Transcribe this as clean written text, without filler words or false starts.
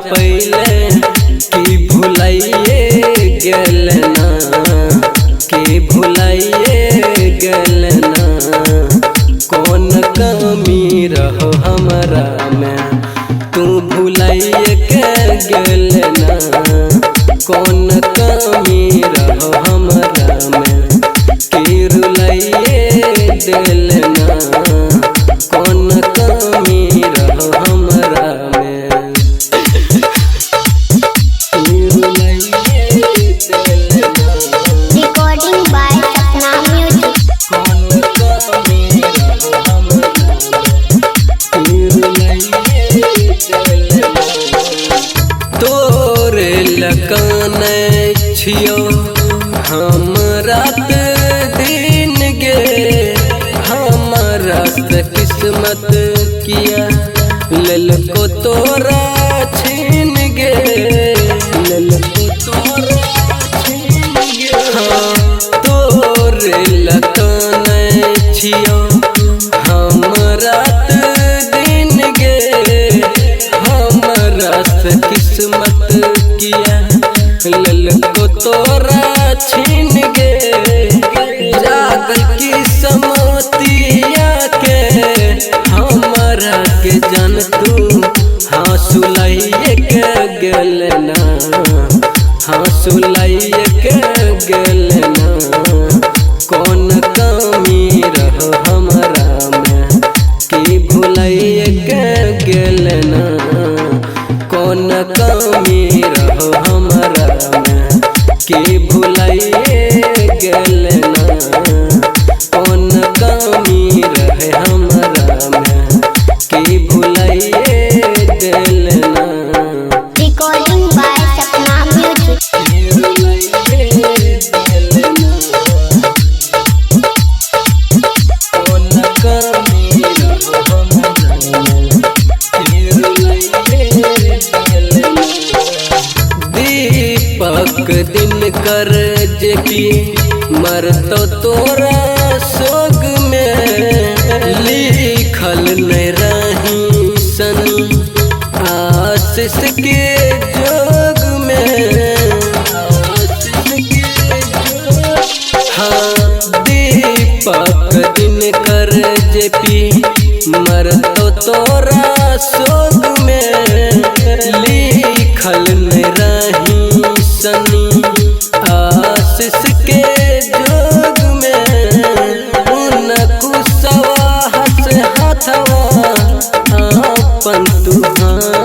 पहले कि भुलाइए गेल ना, कि भुलाइए गेल ना। कौन कमी रहो हमरा में तू भुलाइए के गेल ना। कौन कमी रहो हमरा में कि रुलाइए दिल ना। कौन कमी रहो हमरा में छियो हम रात दिन गे। हमारा से किस्मत किया लल को तोरा छीन गे, लल को तोरा छीन गे। हाँ तोरे लकान छियो हम रात दिन गे। हमारा से किस्मत किया लल को तोरा छीन गे। जागल की समतिया के हमारा के जान तू हाँ सुलाइए के गेल ना। हाँ सुलाइए के गेल ना। कौन कमी रहो हमरा में कि भुलाइए के गेल ना। कौन कमी रहो हमरा में कि भुलाइए गेल ना। कौन कमी रहे हमरा में कि भुलाइए गेल ना। Recording by Sapna music. कौन कमी रहो हमरा में कि रुलाइए गेल ना। दीपक दिन कर जेकी मरतो तोरा सोग में लिखल नहीं रही सनी आशीष के जोग में। हाँ दीपक दिन कर जेपी मरतो तोरा सोग में लिखल नहीं रही सनी आशीष के जोग में। उन कुसवा हस हाथवा अपन तुहां